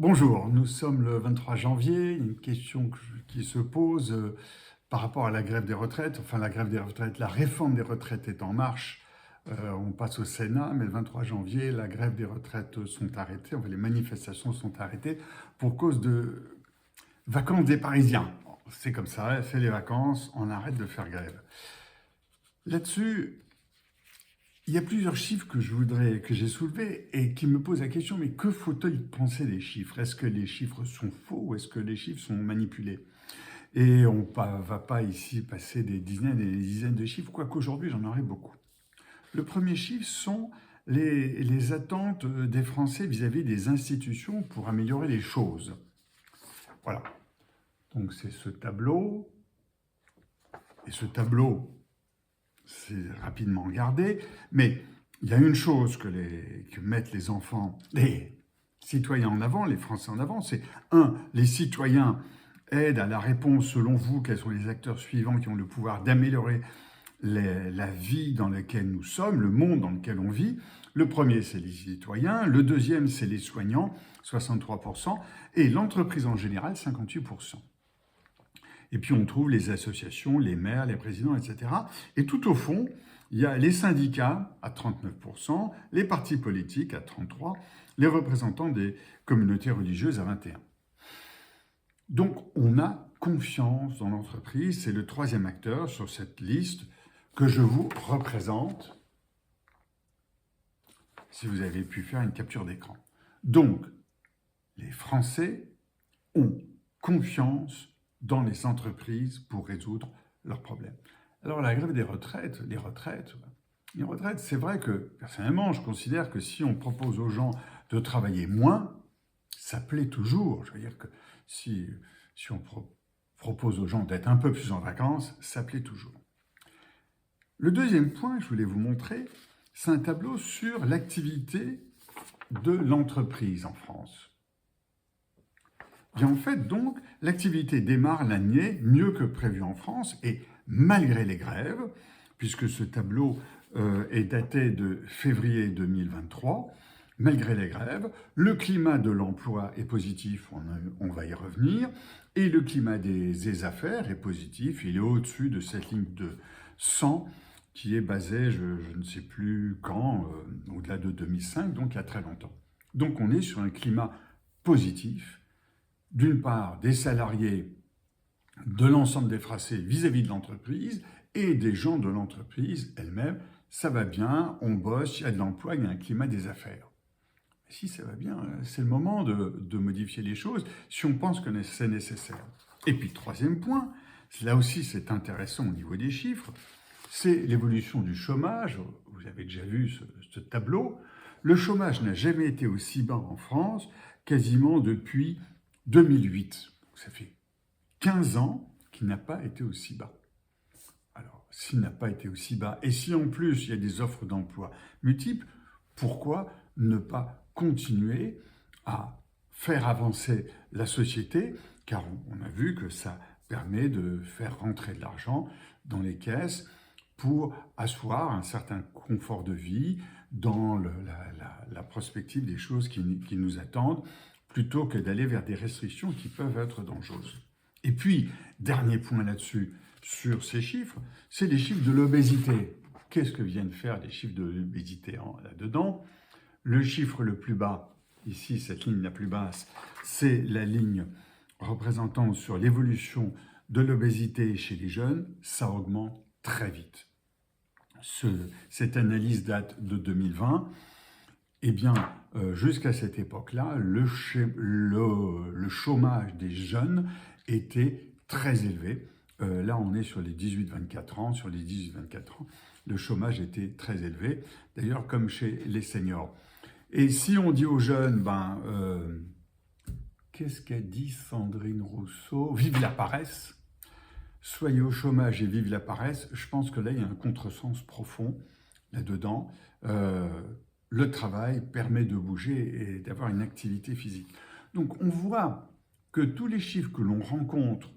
Bonjour, nous sommes le 23 janvier. Une question qui se pose par rapport à la grève des retraites. Enfin, la grève des retraites, la réforme des retraites est en marche. On passe au Sénat, mais le 23 janvier, la grève des retraites sont arrêtées. Enfin, les manifestations sont arrêtées pour cause de vacances des Parisiens. Bon, c'est comme ça, c'est les vacances, on arrête de faire grève. Là-dessus, il y a plusieurs chiffres que j'ai soulevés et qui me posent la question, mais que faut-il penser des chiffres? Est-ce que les chiffres sont faux ou est-ce que les chiffres sont manipulés? Et on ne va pas ici passer des dizaines et des dizaines de chiffres, quoique aujourd'hui j'en aurai beaucoup. Le premier chiffre sont les attentes des Français vis-à-vis des institutions pour améliorer les choses. Voilà. Donc c'est ce tableau. Et ce tableau, c'est rapidement regardé, mais il y a une chose que mettent les enfants, les citoyens en avant, les Français en avant, c'est les citoyens aident à la réponse selon vous, quels sont les acteurs suivants qui ont le pouvoir d'améliorer la vie dans laquelle nous sommes, le monde dans lequel on vit. Le premier, c'est les citoyens, le deuxième, c'est les soignants, 63%, et l'entreprise en général, 58%. Et puis on trouve les associations, les maires, les présidents, etc. Et tout au fond, il y a les syndicats à 39%, les partis politiques à 33%, les représentants des communautés religieuses à 21%. Donc on a confiance dans l'entreprise, c'est le troisième acteur sur cette liste que je vous représente, si vous avez pu faire une capture d'écran. Donc, les Français ont confiance dans les entreprises pour résoudre leurs problèmes. Alors la grève des retraites, les retraites, c'est vrai que personnellement, je considère que si on propose aux gens de travailler moins, ça plaît toujours. Je veux dire que si on propose aux gens d'être un peu plus en vacances, ça plaît toujours. Le deuxième point que je voulais vous montrer, c'est un tableau sur l'activité de l'entreprise en France. Bien, en fait, donc, l'activité démarre l'année mieux que prévu en France et malgré les grèves, puisque ce tableau est daté de février 2023, malgré les grèves, le climat de l'emploi est positif, on va y revenir, et le climat des affaires est positif, il est au-dessus de cette ligne de 100 qui est basée, je ne sais plus quand, au-delà de 2005, donc il y a très longtemps. Donc on est sur un climat positif, d'une part, des salariés, de l'ensemble des Français vis-à-vis de l'entreprise et des gens de l'entreprise elle-même. Ça va bien, on bosse, il y a de l'emploi, il y a un climat des affaires. Si ça va bien, c'est le moment de modifier les choses si on pense que c'est nécessaire. Et puis, troisième point, là aussi c'est intéressant au niveau des chiffres, c'est l'évolution du chômage. Vous avez déjà vu ce tableau. Le chômage n'a jamais été aussi bas en France, quasiment depuis 2008. Ça fait 15 ans qu'il n'a pas été aussi bas. Alors, s'il n'a pas été aussi bas, et si en plus il y a des offres d'emploi multiples, pourquoi ne pas continuer à faire avancer la société? Car on a vu que ça permet de faire rentrer de l'argent dans les caisses pour asseoir un certain confort de vie dans la prospective des choses qui nous attendent, plutôt que d'aller vers des restrictions qui peuvent être dangereuses. Et puis, dernier point là-dessus, sur ces chiffres, c'est les chiffres de l'obésité. Qu'est-ce que viennent faire les chiffres de l'obésité là-dedans? Le chiffre le plus bas, ici, cette ligne la plus basse, c'est la ligne représentant sur l'évolution de l'obésité chez les jeunes. Ça augmente très vite. Cette analyse date de 2020. Eh bien, jusqu'à cette époque-là, le chômage des jeunes était très élevé. Là, on est sur les 18-24 ans. Sur les 18-24 ans, le chômage était très élevé, d'ailleurs comme chez les seniors. Et si on dit aux jeunes, qu'est-ce qu'a dit Sandrine Rousseau? Vive la paresse! Soyez au chômage et vive la paresse. Je pense que là, il y a un contresens profond là-dedans. Le travail permet de bouger et d'avoir une activité physique. Donc on voit que tous les chiffres que l'on rencontre,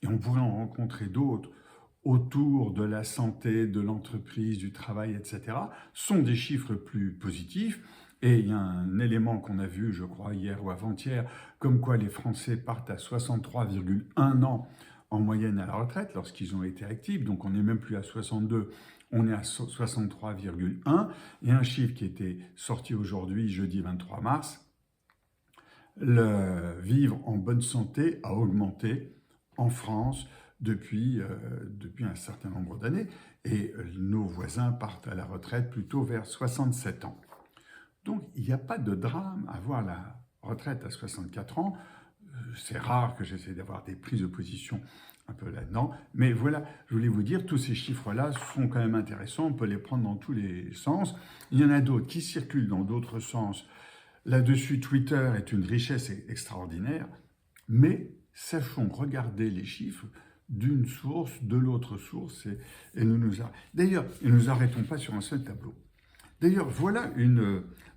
et on pourrait en rencontrer d'autres, autour de la santé, de l'entreprise, du travail, etc., sont des chiffres plus positifs. Et il y a un élément qu'on a vu, je crois, hier ou avant-hier, comme quoi les Français partent à 63,1 ans en moyenne à la retraite lorsqu'ils ont été actifs. Donc on n'est même plus à 62, on est à 63,1. Et un chiffre qui était sorti aujourd'hui, jeudi 23 mars, le vivre en bonne santé a augmenté en France depuis un certain nombre d'années. Et nos voisins partent à la retraite plutôt vers 67 ans. Donc, il n'y a pas de drame à voir la retraite à 64 ans. C'est rare que j'essaie d'avoir des prises de position un peu là-dedans. Mais voilà, je voulais vous dire, tous ces chiffres-là sont quand même intéressants. On peut les prendre dans tous les sens. Il y en a d'autres qui circulent dans d'autres sens. Là-dessus, Twitter est une richesse extraordinaire. Mais sachons regarder les chiffres d'une source, de l'autre source. D'ailleurs, ne nous arrêtons pas sur un seul tableau. D'ailleurs, voilà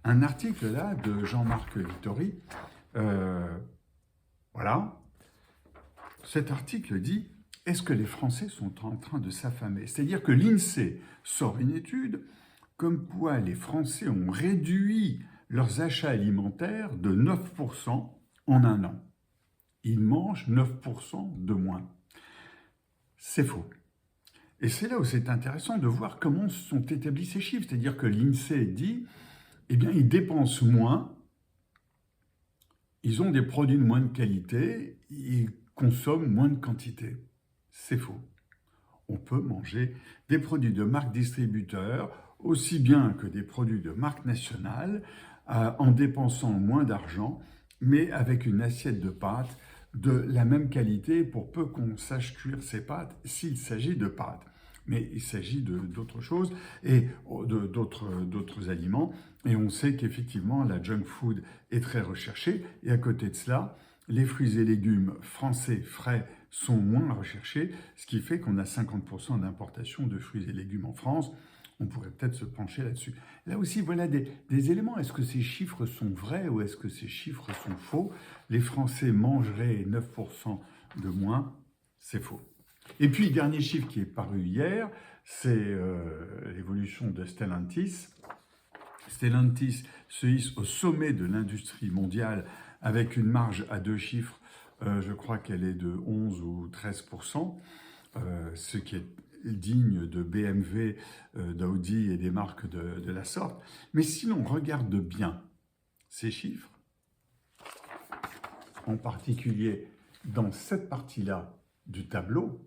un article là de Jean-Marc Vittori. Voilà. Cet article dit « Est-ce que les Français sont en train de s'affamer ?» C'est-à-dire que l'INSEE sort une étude comme quoi les Français ont réduit leurs achats alimentaires de 9% en un an. Ils mangent 9% de moins. C'est faux. Et c'est là où c'est intéressant de voir comment sont établis ces chiffres. C'est-à-dire que l'INSEE dit, eh bien, ils dépensent moins, ils ont des produits de moins de qualité, ils consomment moins de quantité. C'est faux. On peut manger des produits de marque distributeur, aussi bien que des produits de marque nationale, en dépensant moins d'argent, mais avec une assiette de pâtes de la même qualité pour peu qu'on sache cuire ces pâtes s'il s'agit de pâtes. Mais il s'agit d'autres choses et d'autres aliments. Et on sait qu'effectivement, la junk food est très recherchée. Et à côté de cela, les fruits et légumes français frais sont moins recherchés, ce qui fait qu'on a 50% d'importation de fruits et légumes en France. On pourrait peut-être se pencher là-dessus. Là aussi, voilà des éléments. Est-ce que ces chiffres sont vrais ou est-ce que ces chiffres sont faux? Les Français mangeraient 9% de moins. C'est faux. Et puis, dernier chiffre qui est paru hier, c'est l'évolution de Stellantis. Stellantis se hisse au sommet de l'industrie mondiale avec une marge à deux chiffres. Je crois qu'elle est de 11 ou 13%, ce qui est digne de BMW, d'Audi et des marques de la sorte. Mais si l'on regarde bien ces chiffres, en particulier dans cette partie-là du tableau,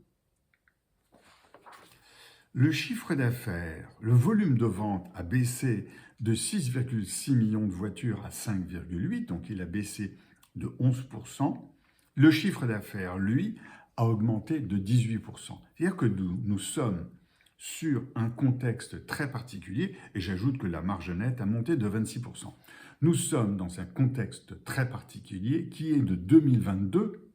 le chiffre d'affaires, le volume de vente a baissé de 6,6 millions de voitures à 5,8, donc il a baissé de 11%. Le chiffre d'affaires, lui, a augmenté de 18%. C'est-à-dire que nous sommes sur un contexte très particulier, et j'ajoute que la marge nette a monté de 26%. Nous sommes dans un contexte très particulier qui est de 2022,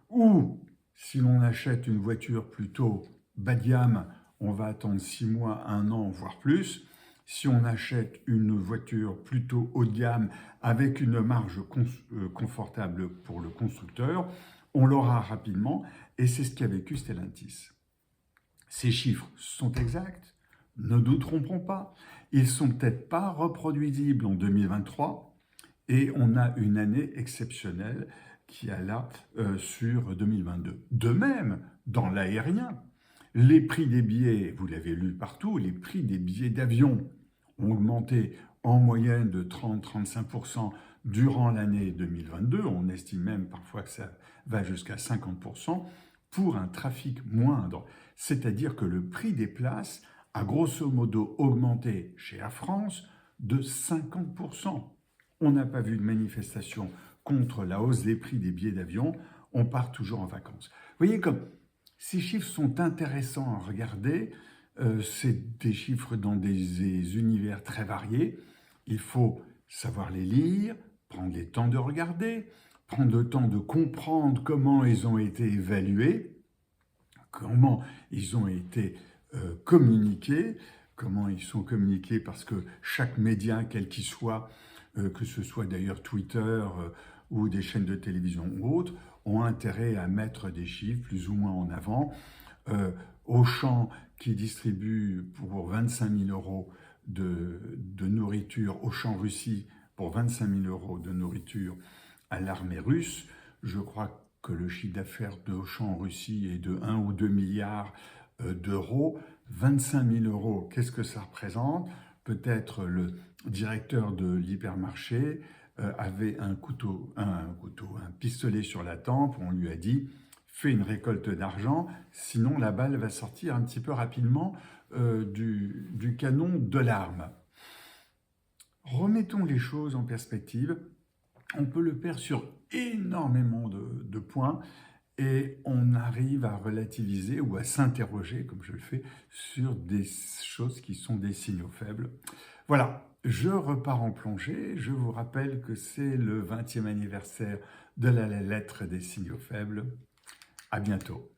où si l'on achète une voiture plutôt bas de gamme, on va attendre 6 mois, 1 an, voire plus. Si on achète une voiture plutôt haut de gamme avec une marge confortable pour le constructeur, on l'aura rapidement et c'est ce qu'a vécu Stellantis. Ces chiffres sont exacts, ne nous trompons pas. Ils ne sont peut-être pas reproduisibles en 2023 et on a une année exceptionnelle qui a là sur 2022. De même, dans l'aérien, les prix des billets, vous l'avez lu partout, les prix des billets d'avion ont augmenté en moyenne de 30-35% durant l'année 2022. On estime même parfois que ça va jusqu'à 50% pour un trafic moindre. C'est-à-dire que le prix des places a grosso modo augmenté chez Air France de 50%. On n'a pas vu de manifestation contre la hausse des prix des billets d'avion. On part toujours en vacances. Vous voyez comme ces chiffres sont intéressants à regarder. C'est des chiffres dans des univers très variés. Il faut savoir les lire, prendre le temps de regarder, prendre le temps de comprendre comment ils ont été évalués, comment ils ont été communiqués, comment ils sont communiqués parce que chaque média, quel qu'il soit, que ce soit d'ailleurs Twitter ou des chaînes de télévision ou autres, ont intérêt à mettre des chiffres plus ou moins en avant. Auchan qui distribue pour 25 000 € de nourriture Auchan Russie pour 25 000 € de nourriture à l'armée russe. Je crois que le chiffre d'affaires de Auchan en Russie est de 1 ou 2 milliards d'euros. 25 000 €, qu'est-ce que ça représente? Peut-être le directeur de l'hypermarché avait un pistolet sur la tempe. On lui a dit « fais une récolte d'argent, sinon la balle va sortir un petit peu rapidement du canon de l'arme ». Remettons les choses en perspective. On peut le faire sur énormément de points et on arrive à relativiser ou à s'interroger, comme je le fais, sur des choses qui sont des signaux faibles. Voilà, je repars en plongée. Je vous rappelle que c'est le 20e anniversaire de la lettre des signaux faibles. À bientôt.